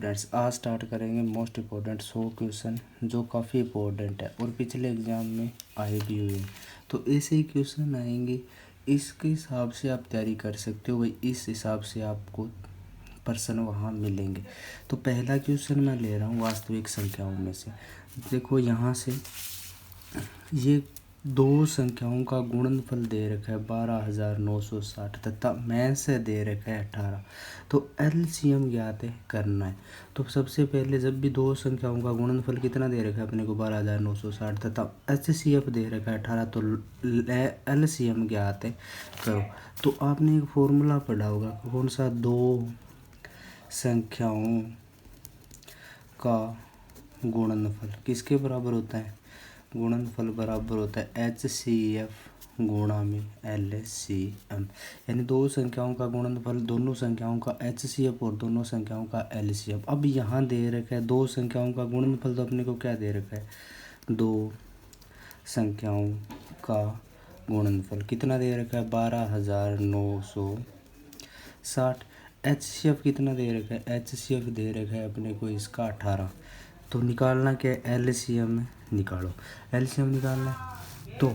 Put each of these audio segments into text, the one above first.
Friends आज start करेंगे most important 100 question जो काफ़ी इम्पोर्टेंट है और पिछले एग्ज़ाम में आए भी हुए हैं। तो ऐसे ही क्वेश्चन आएंगे, इसके हिसाब से आप तैयारी कर सकते हो भाई, इस हिसाब से आपको प्रश्न वहाँ मिलेंगे। तो पहला क्वेश्चन मैं ले रहा हूँ वास्तविक संख्याओं में से। देखो यहाँ से ये दो संख्याओं का गुणनफल दे रखा है 12,960 तथा में से दे रखा है 18। तो एलसीएम ज्ञात करना है। तो सबसे पहले जब भी दो संख्याओं का गुणनफल कितना दे रखा है अपने को 12,960 तथा एचसीएफ दे रखा है 18, तो एलसीएम ज्ञात करो। तो आपने एक फॉर्मूला पढ़ा होगा, कौन सा? दो संख्याओं का गुणनफल किसके बराबर होता है? गुणनफल बराबर होता है एचसीएफ गुणा में एलसीएम। यानी दो संख्याओं का गुणनफल दोनों संख्याओं का एचसीएफ और दोनों संख्याओं का एलसीएम। अब यहाँ दे रखा है दो संख्याओं का गुणनफल, तो अपने को क्या दे रखा है? दो संख्याओं का गुणनफल कितना दे रखा है? 12,960। एचसीएफ कितना दे रखा है? एचसीएफ दे रखा है अपने को इसका 18। तो निकालना क्या है? एलसीएम निकालो। एलसीएम निकालना है तो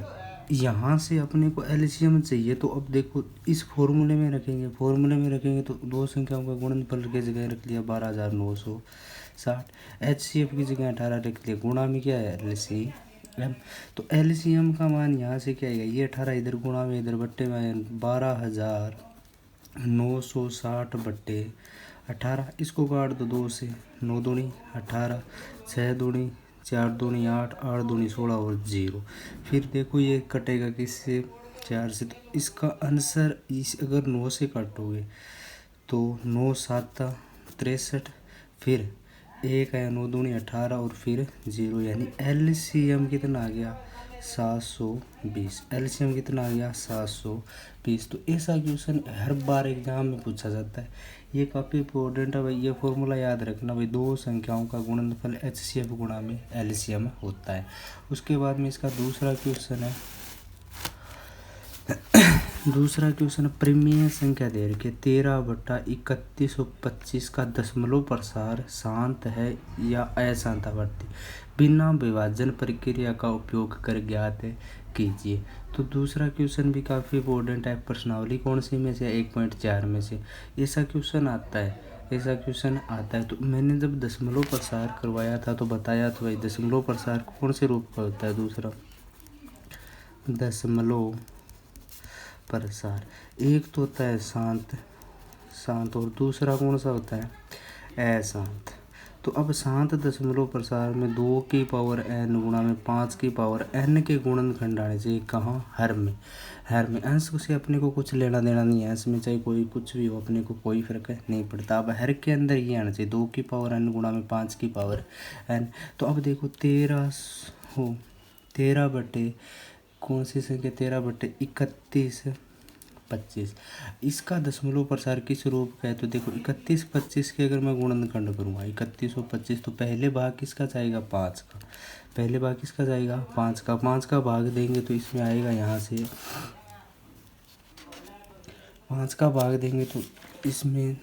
यहाँ से अपने को एलसीएम चाहिए। तो अब देखो इस फॉर्मूले में रखेंगे तो दो संख्याओं का गुणनफल की जगह रख लिया 12,960, एचसीएफ की जगह 18 रख लिया, गुणा में क्या है? एलसीएम। तो एलसीएम का मान यहाँ से क्या आएगा? ये 18 इधर गुणा में इधर बट्टे में 12,960 बट्टे 18। इसको काट दो 2 से, 9 दूनी 18, 6 दूनी 4 दूनी 8, 8 दूनी 16 और 0। फिर देखो ये कटेगा किससे? 4 से। तो इसका आंसर इस अगर 9 से काटोगे तो 9 7 63, फिर 1 आया 9 दूनी 18 और फिर 0, यानी एलसीएम कितना आ गया? 720। एलसीएम कितना आ गया? 720। तो ऐसा क्वेश्चन हर बार एग्जाम में पूछा जाता है, ये काफ़ी इंपॉर्टेंट है भाई। ये फॉर्मूला याद रखना भाई, दो संख्याओं का गुणनफल एचसीएफ गुणा में एलसीएम होता है। उसके बाद में इसका दूसरा क्वेश्चन है परिमेय संख्या दे रखी है 13/3125 का दशमलव प्रसार शांत है या अशांतावर्ती, बिना विभाजन प्रक्रिया का उपयोग कर ज्ञात कीजिए। तो दूसरा क्वेश्चन भी काफ़ी इंपॉर्टेंट है। प्रश्नावली कौन सी में से? 1.4 में से ऐसा क्वेश्चन आता है। तो मैंने जब दशमलव प्रसार करवाया था तो बताया था भाई, दशमलव प्रसार कौन से रूप का होता है? दूसरा दशमलव प्रसार, एक तो होता है शांत और दूसरा कौन सा होता है? अशांत। तो अब शांत दशमलव प्रसार में 2 की पावर n गुणा में 5 की पावर n के गुणनखंड आने चाहिए। कहाँ? हर में अंश से अपने को कुछ लेना देना नहीं है, अंश में चाहे कोई कुछ भी हो अपने को कोई फर्क नहीं पड़ता। अब हर के अंदर ये आना चाहिए 2 की पावर n गुणा में 5 की पावर n। तो अब देखो 13 बटे कौन सी संख्या? 13/3125। इसका दशमलव प्रसार किस रूप का है? तो देखो 31-25 के अगर मैं गुणनखंड करूँगा 31 और 25, तो पहले भाग किसका जाएगा? 5 का। 5 का 5 का भाग देंगे तो इसमें आएगा, यहाँ से 5 का भाग देंगे तो इसमें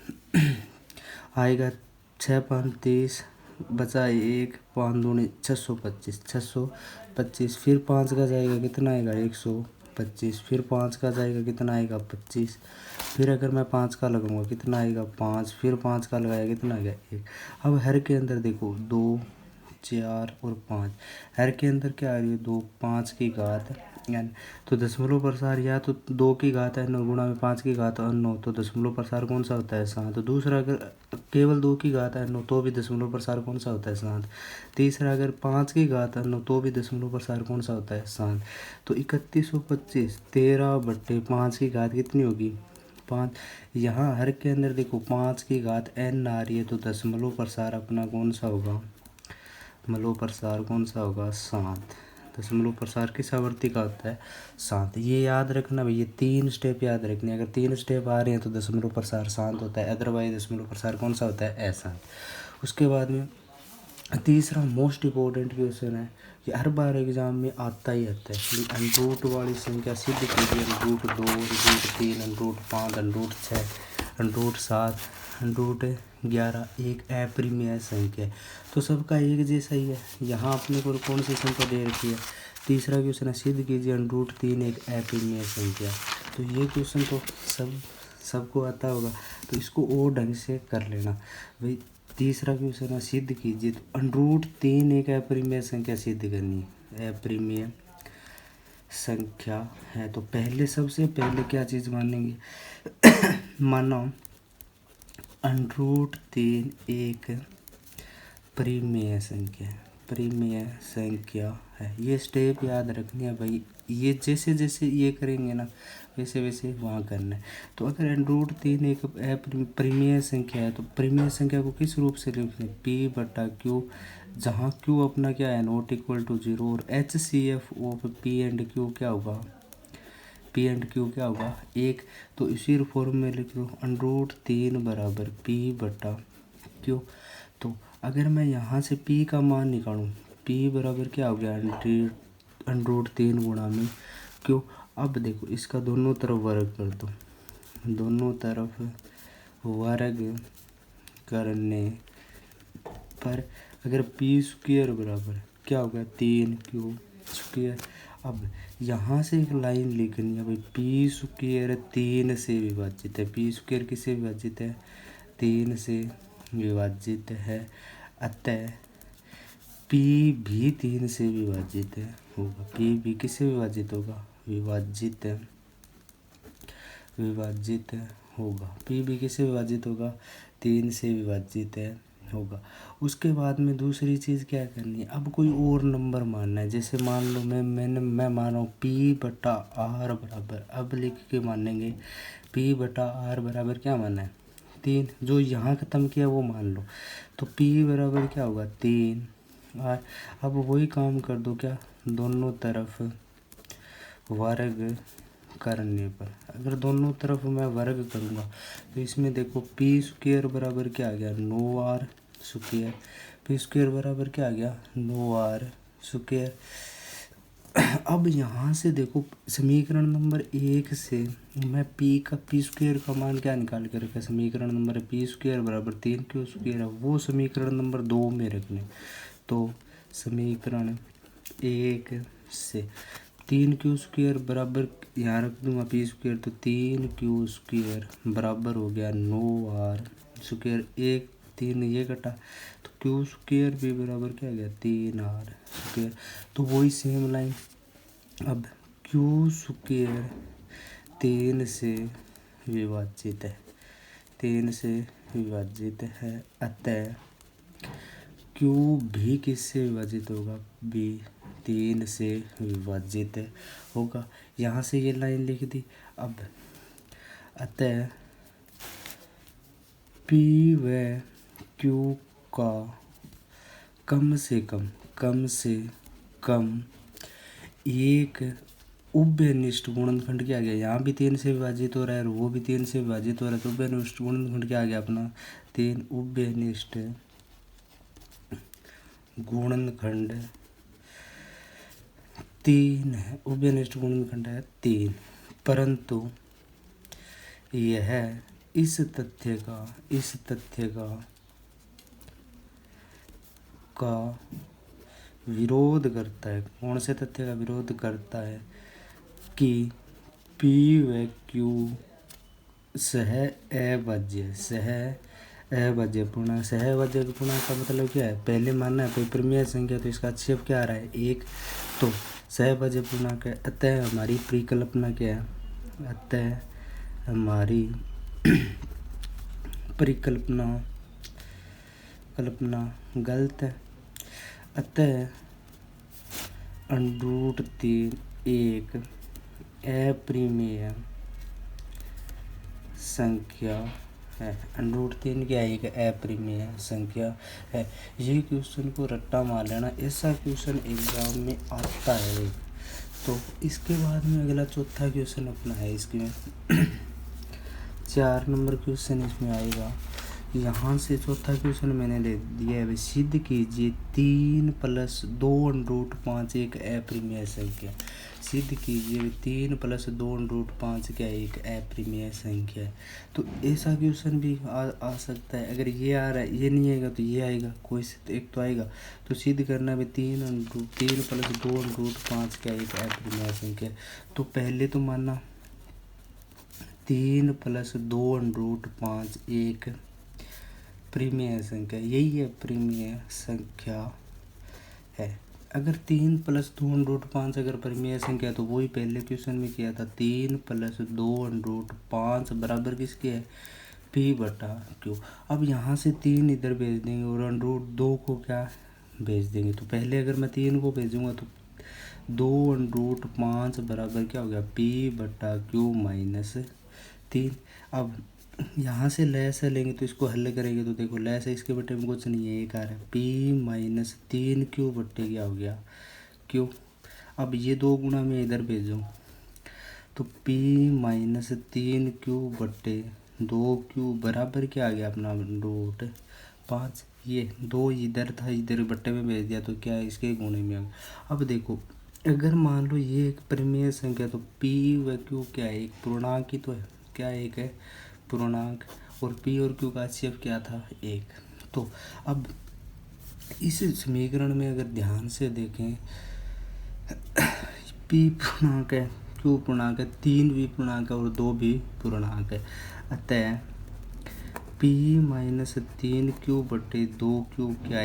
आएगा 6 5 30 बचा 1, 5 दूनी 625। फिर 5 का जाएगा कितना आएगा? 125। फिर 5 का जाएगा कितना आएगा? 25। फिर अगर मैं 5 का लगाऊंगा कितना आएगा? 5। फिर 5 का लगाया कितना आएगा? 1। अब हर के अंदर देखो 2 4 और 5, हर के अंदर क्या आ रही है? 2 5 की घात n। तो दशमलव प्रसार या तो 2 की घात n गुणा में 5 की घात n, तो दशमलव प्रसार कौन सा होता है? शांत। तो दूसरा अगर केवल 2 की घात n तो भी दशमलव प्रसार कौन सा होता है? शांत। तीसरा अगर 5 की घात n तो भी दशमलव प्रसार कौन सा होता है? शांत। तो 3125 13/5 की घात कितनी होगी? 5। यहाँ हर के अंदर देखो 5 की घात n आ रही है, तो दशमलव प्रसार अपना कौन सा होगा? दशमलव प्रसार कौन सा होगा? शांत। दशमलव प्रसार किस आवृत्ति का होता है? शांत। ये याद रखना भाई, ये 3 स्टेप याद रखने। अगर 3 स्टेप आ रहे हैं तो दशमलव प्रसार शांत होता है, अदरवाइज दशमलव प्रसार कौन सा होता है? अशांत। उसके बाद में तीसरा मोस्ट इम्पोर्टेंट क्वेश्चन है, ये हर बार एग्जाम में आता है। अंडरूट वाली संख्या सिद्ध कीजिए। √2, √3, √5, √6, √7, 11 एक अपरिमेय संख्या है। तो सबका एक जैसा ही है। यहाँ अपने को कौन सी संख्या दे रखी है? तीसरा क्वेश्चन है, सिद्ध कीजिए √3 एक अपरिमेय संख्या। तो ये क्वेश्चन तो सबको आता होगा, तो इसको और ढंग से कर लेना भाई। तीसरा क्वेश्चन है, सिद्ध कीजिए। तो √3 एक अपरिमेय संख्या सिद्ध करनी है, अपरिमेय संख्या है। तो सबसे पहले क्या चीज़ मानेंगे? मानो √3 एक परिमेय संख्या है, परिमेय संख्या है। ये स्टेप याद रखनी है भाई। ये जैसे जैसे ये करेंगे ना, वैसे वैसे वहाँ करना है। तो अगर √3 एक परिमेय संख्या है, तो परिमेय संख्या को किस रूप से लिखें? P/Q, जहाँ Q अपना क्या है, ≠0 और HCF ऑफ P&Q क्या होगा? P&Q क्या होगा? 1। तो इसी फॉर्म में लिख लो, √3 बराबर P/Q। तो अगर मैं यहाँ से P का मान निकालूँ, P बराबर क्या हो गया? √3 गुणा में Q। अब देखो, इसका दोनों तरफ वर्ग कर दो। दोनों तरफ वर्ग करने पर अगर P² बराबर क्या हो गया? 3Q²। अब यहाँ से एक लाइन लिखनी है भाई, P² 3 से विभाजित है। P² किससे विभाजित है? 3 से विभाजित है। अतः P भी 3 से विभाजित होगा। P भी किससे विभाजित होगा? विभाजित होगा। P भी किससे विभाजित होगा? 3 से विभाजित होगा। उसके बाद में दूसरी चीज़ क्या करनी है? अब कोई और नंबर मानना है। जैसे मान लो मैं मान रहा हूँ P/R बराबर, अब लिख के मानेंगे P/R बराबर क्या माना है? 3। जो यहाँ ख़त्म किया वो मान लो। तो P बराबर क्या होगा? 3R। अब वही काम कर दो, क्या? दोनों तरफ वर्ग करने पर। अगर दोनों तरफ मैं वर्ग करूँगा तो इसमें देखो, P² बराबर क्या आ गया? 9R²। P² बराबर क्या आ गया? 9R²। अब यहाँ से देखो, समीकरण नंबर 1 से मैं P² का मान क्या निकाल के रखा? समीकरण नंबर P² बराबर 3Q² है, वो समीकरण नंबर 2 में रखने। तो समीकरण 1 से 3Q² बराबर यहाँ रख दूंगा P², तो 3Q² बराबर हो गया 9R²। 1 3 ये कटा, तो Q² भी बराबर क्या आ गया? 3R²। तो वही सेम लाइन। अब Q² 3 से विभाजित है, 3 से विभाजित है। अतः Q भी किससे विभाजित होगा? B 3 से विभाजित होगा। यहाँ से ये लाइन लिख दी। अब अतः P व Q का कम से कम एक उभयनिष्ठ गुणनखंड क्या आ गया? यहाँ भी 3 से विभाजित हो रहा है और वो भी 3 से विभाजित हो रहा है, तो उभयनिष्ठ गुणनखंड क्या आ गया अपना? 3। उभयनिष्ठ गुणनखंड 3 है। उभयनिष्ठ गुणनखंड है 3, परंतु यह इस तथ्य का विरोध करता है। कौन से तथ्य का विरोध करता है? कि P व Q सहअभाज्य पूर्णांक का मतलब क्या है? पहले मानना है कोई परिमेय संख्या, तो इसका आक्षेप क्या आ रहा है? 1। तो सहअभाज्य पूर्णांक है। अतः हमारी परिकल्पना क्या है? अतः हमारी परिकल्पना गलत है। अतः √3 एक अपरिमेय संख्या है। √3 क्या है? एक अपरिमेय संख्या है। ये क्वेश्चन को रट्टा मार लेना, ऐसा क्वेश्चन एग्जाम में आता है। तो इसके बाद में अगला चौथा क्वेश्चन अपना है। इसमें 4 नंबर क्वेश्चन इसमें आएगा। यहाँ से चौथा क्वेश्चन मैंने ले दिया है, सिद्ध कीजिए 3 + 2√5 एक अपरिमेय संख्या। सिद्ध कीजिए 3 + 2√5 क्या एक अपरिमेय संख्या है। तो ऐसा क्वेश्चन भी आ सकता है। अगर ये आ रहा है, ये नहीं आएगा तो ये आएगा, कोई से एक तो आएगा। तो सिद्ध करना है 3 + 2√5 क्या एक अपरिमेय संख्या है। तो पहले तो मानना 3 + 2√5 एक परिमेय संख्या, यही है परिमेय संख्या है। अगर 3 + 2√5 अगर परिमेय संख्या है तो वही पहले क्वेश्चन में किया था, 3 + 2√5 बराबर किसके है, p/q। अब यहाँ से 3 इधर भेज देंगे और √2 को क्या भेज देंगे। तो पहले अगर मैं 3 को भेजूँगा तो 2√5 बराबर क्या हो गया, p/q - 3। अब यहाँ से लय से लेंगे तो इसको हल करेंगे तो देखो लय से इसके बटे में कुछ नहीं है, एक आ रहा है, p - 3q बटे क्या हो गया, q। अब ये 2 गुना में इधर भेजूँ तो p - 3q बटे 2q बराबर क्या आ गया अपना √5। ये 2 इधर था, इधर बट्टे में भेज दिया तो क्या है, इसके गुणे में आ गया। अब देखो अगर मान लो ये एक परिमेय संख्या तो p व q क्या है, एक पूर्णांक ही तो है, क्या एक है पूर्णांक, और p और q का HCF क्या था, 1। तो अब इस समीकरण में अगर ध्यान से देखें p पूर्णांक है, q पूर्णांक है, 3 भी पूर्णांक है और 2 भी पूर्णांक है। अतः p - 3q बटे 2q क्या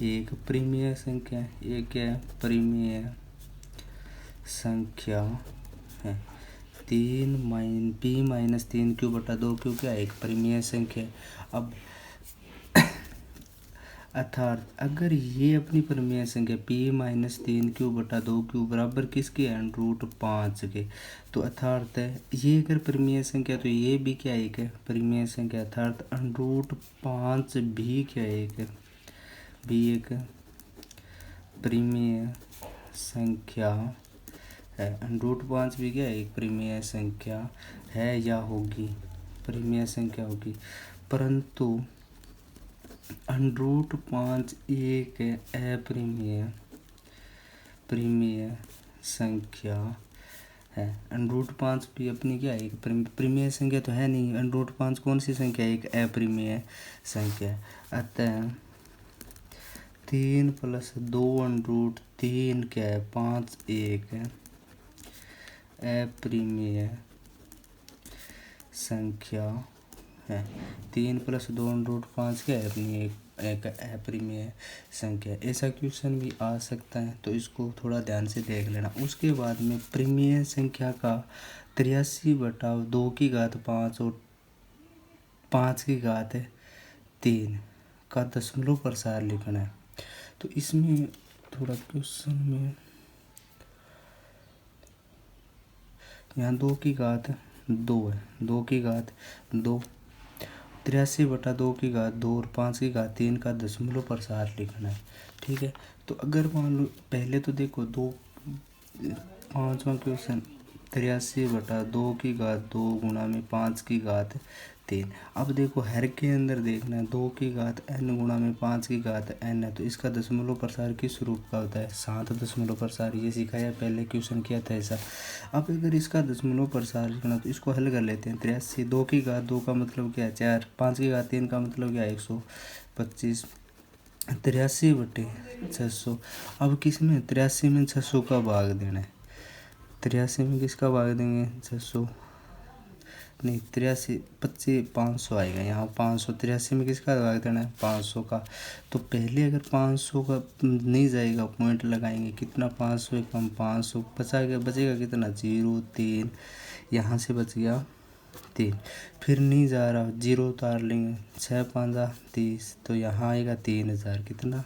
एक परिमेय संख्या, एक है परिमेय संख्या है। p - 3q बटा 2q क्या एक परिमेय संख्या है। अब अर्थात अगर ये अपनी परिमेय संख्या p - 3q बटा 2q बराबर किसके है, √5 के, तो अर्थात ये अगर परिमेय संख्या तो ये भी क्या एक है परिमेय संख्या, अर्थात √5 भी क्या एक है, भी एक परिमेय संख्या है। √5 भी क्या एक परिमेय संख्या है या होगी, परिमेय संख्या होगी। परंतु √5 एक परिमेय संख्या है। √5 भी अपनी क्या है, एक परिमेय संख्या तो है नहीं। √5 कौन सी संख्या है, एक अपरिमेय संख्या। अतः 3 + 2√3 क्या है, 5 एक अपरिमेय संख्या है। 3 + 2√5 क्या है, अपनी एक अपरिमेय संख्या। ऐसा क्वेश्चन भी आ सकता है, तो इसको थोड़ा ध्यान से देख लेना। उसके बाद में परिमेय संख्या का 83/2 की घात 5 और 5 की घात 3 का दशमलव प्रसार लिखना है। तो इसमें थोड़ा क्वेश्चन में यहाँ 2 की घात 2 है, 2 की घात 2, 83/2 की घात 2 और 5 की घात 3 का दशमलव प्रसार लिखना है। ठीक है, तो अगर मान लो पहले तो देखो 5वां क्वेश्चन 83/2 की घात 2 गुणा में 5 की घात 3। अब देखो हर के अंदर देखना है 2 की घात n गुणा में 5 की घात n है, तो इसका दशमलव प्रसार किस रूप का होता है, 7 दशमलव प्रसार। ये सिखाया पहले क्वेश्चन किया था ऐसा। अब अगर इसका दशमलव प्रसार लिखना तो इसको हल कर लेते हैं। 83 2 की घात 2 का मतलब क्या है 4, 5 की घात 3 का मतलब क्या है 125, 83/600। अब किस में 83 में 600 का भाग देना है, 83 में किसका भाग देंगे 600 नहीं 83 25 500 आएगा यहाँ 500, 83 में किसका भाग देना है 500 का। तो पहले अगर 500 का नहीं जाएगा पॉइंट लगाएंगे, कितना 500 एक कम 500 बचेगा कितना 0 3, यहाँ से बच गया 3, फिर नहीं जा रहा 0 उतार लेंगे 6 5 30, तो यहाँ आएगा 3000, कितना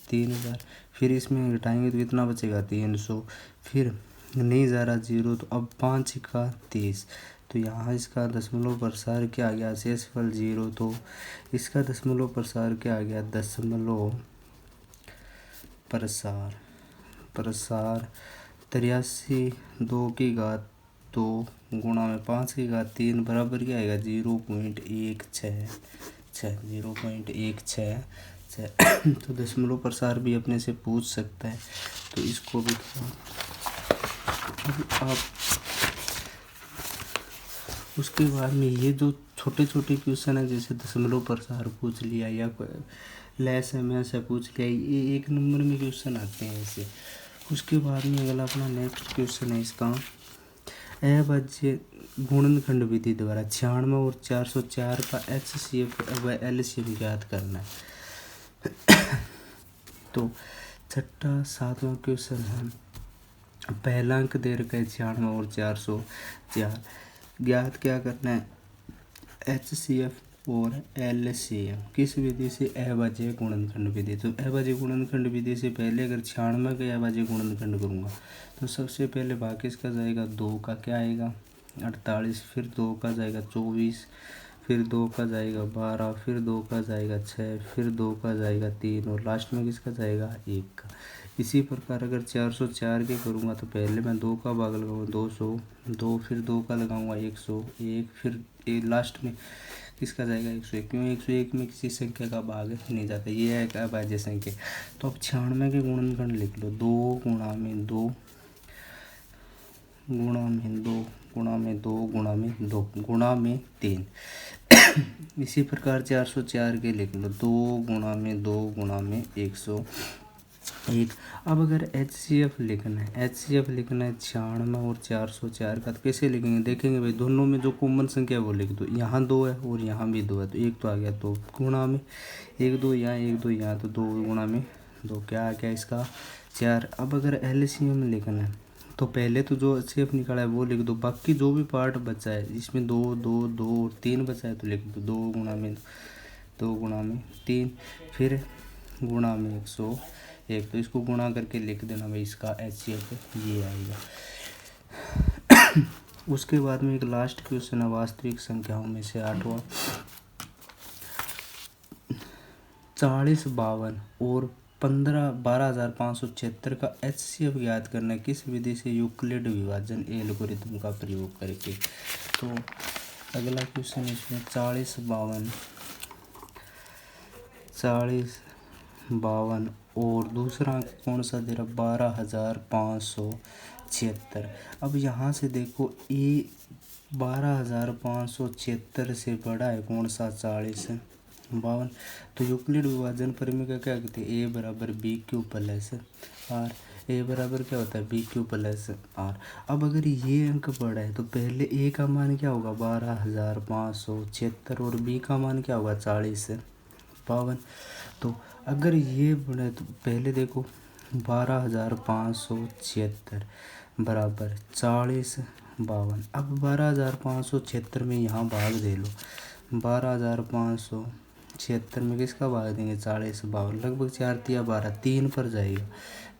3000, फिर इसमें घटाएंगे तो कितना बचेगा 300, फिर नहीं जा रहा 0 तो अब 5 का 30, तो यहाँ इसका दशमलव प्रसार क्या आ गया शेषफल 0, तो इसका दशमलव प्रसार क्या आ गया दशमलव प्रसार 83 2 की घात 2 गुणा में 5 की घात 3 बराबर क्या आएगा 0.166 0.166। तो दशमलव प्रसार भी अपने से पूछ सकता है, तो इसको भी आप उसके बाद में ये जो छोटे छोटे क्वेश्चन है जैसे दशमलव प्रसार पूछ लिया या लेस एम एस है पूछ लिया, ये 1 नंबर में क्वेश्चन आते हैं ऐसे। उसके बाद में अगला अपना नेक्स्ट क्वेश्चन है इसका अभाज्य गुणनखंड विधि द्वारा 96 और 404 का HCF व LCM ज्ञात करना है। तो छठा 7वां क्वेश्चन है पहला अंक दे रखा है 96 और 404, ज्ञात क्या करना है HCF और LCM किस विधि से अभाज्य गुणनखंड विधि। तो अभाज्य गुणनखंड विधि से पहले अगर 96 का अभाज्य गुणनखंड करूँगा तो सबसे पहले भाग किसका जाएगा 2 का क्या आएगा 48, फिर 2 का जाएगा 24, फिर 2 का जाएगा 12, फिर 2 का जाएगा 6, फिर 2 का जाएगा 3 और लास्ट में किसका जाएगा 1 का। इसी प्रकार अगर 404 के करूँगा तो पहले मैं 2 का भाग लगाऊंगा 200, 2 फिर 2 का लगाऊंगा 101, फिर लास्ट में किसका जाएगा 101, क्यों 101 में किसी संख्या का भाग नहीं जाता, ये है एक अभाज्य संख्या। तो अब 96 के गुणनखंड लिख लो 2 गुणा में 2 गुणा में 2 गुणा में 2 गुणा में 2 गुणा में 3। इसी प्रकार 404 के लिख लो 2 गुणा में 2 गुणा में 101। अब अगर HCF लिखना है 96 और 404 का, तो कैसे लिखेंगे देखेंगे भाई, दोनों में जो कॉमन संख्या है वो लिख दो, यहाँ 2 है और यहाँ भी 2 है तो एक तो आ गया 2 गुणा में 1 2 यहाँ 1 2 यहाँ, तो 2 गुणा में 2 क्या आ गया इसका 4। अब अगर LCM लिखना है तो पहले तो जो HCF निकाला है वो लिख दो, बाकी जो भी पार्ट बचा है जिसमें 2 2 2 और 3 बचा है तो लिख दो 2 गुणा में 3, फिर गुणा में 101, तो इसको गुणा करके लिख देना भाई इसका HCF ये आएगा। उसके बाद में एक लास्ट क्वेश्चन है वास्तविक संख्याओं में से 8वां 40 52 और 12,576 का HCF ज्ञात करना है किस विधि से यूक्लिड विभाजन एल्गोरिथम का प्रयोग करके। तो अगला क्वेश्चन इसमें 40 52 और दूसरा कौन सा दे रहा 12,576। अब यहाँ से देखो ये 12,576 से बड़ा है कौन सा 40 52, तो यूक्लिड विभाजन प्रमेय क्या कहते हैं ए बराबर बी क्यू प्लस आर, ए बराबर क्या होता है बी क्यू प्लस आर। अब अगर ये अंक बड़ा है तो पहले ए का मान क्या होगा 12,576 और बी का मान क्या होगा 40 52। तो अगर ये बड़ा है तो पहले देखो 12,576 बराबर 40 52। अब 12,576 में यहाँ भाग दे लो, 12,576 में किसका भाग देंगे 40 52, लगभग 4 तिया 12 3 पर जाएगा,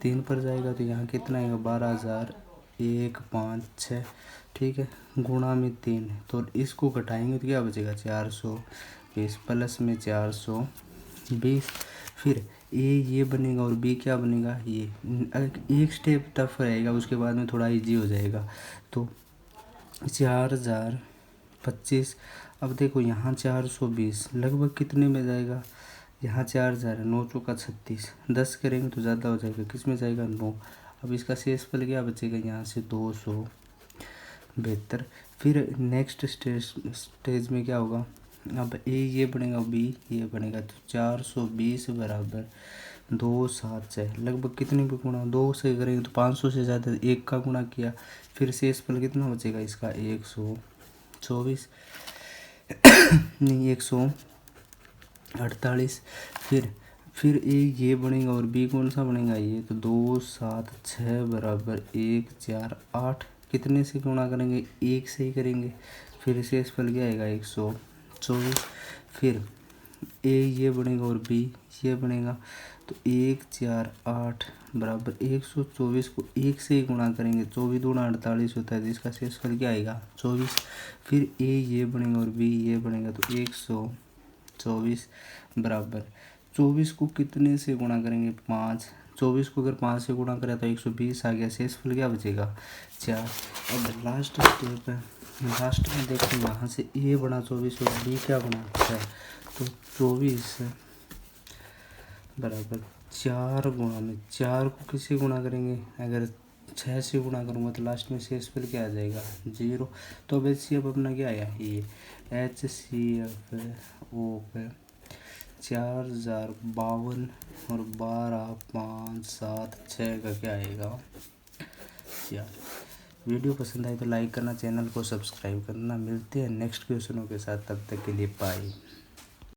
3 पर जाएगा तो यहाँ कितना आएगा 12,156, ठीक है गुणा में 3, तो इसको घटाएंगे तो क्या बचेगा 420 प्लस में 420, फिर ये बनेगा और बी क्या बनेगा ये, एक स्टेप टफ रहेगा उसके बाद में थोड़ा इजी हो जाएगा। तो 4,025, अब देखो यहाँ 420 लगभग कितने में जाएगा, यहाँ 4,000 है 9 चौका 36, 10 करेंगे तो ज़्यादा हो जाएगा, किस में जाएगा 9। अब इसका शेषफल क्या बचेगा यहाँ से 272। फिर नेक्स्ट स्टेज में क्या होगा, अब ये बनेगा बी ये बनेगा, तो 420 बराबर 276 लगभग कितने पे गुणा 2 से करेंगे तो 500 से ज़्यादा, 1 का गुणा किया, फिर शेषफल कितना बचेगा इसका 124 नहीं 148। फिर ये बनेगा और बी कौन सा बनेगा ये, तो 276 बराबर 148, कितने से गुणा करेंगे 1 से ही करेंगे, फिर शेषफल क्या आएगा 124। फिर ये बनेगा और बी ये बनेगा, तो 148 बराबर 124 को 1 से ही गुणा करेंगे, 24 दूना 48 होता है, जिसका शेषफल क्या आएगा 24। फिर ये बनेगा और बी ये बनेगा, तो 124 बराबर 24 को कितने से गुणा करेंगे 5, 24 को अगर 5 से गुणा करें तो 120 आ गया। शेषफल क्या बचेगा 4। अब लास्ट स्टेप है, लास्ट में देखो यहाँ से a बना 24 और b क्या बना 6। तो 24 बराबर 4 गुणा में 4 को किससे गुणा करेंगे, अगर 6 से गुणा करूँगा तो लास्ट में शेषफल क्या आ जाएगा 0। तो अब HCF अपना क्या आया ये HCF ओ पे 4052 और 12 5 7 6 का क्या आएगा 4। वीडियो पसंद आए तो लाइक करना, चैनल को सब्सक्राइब करना। मिलते हैं नेक्स्ट क्वेश्चनों के साथ, तब तक के लिए बाय।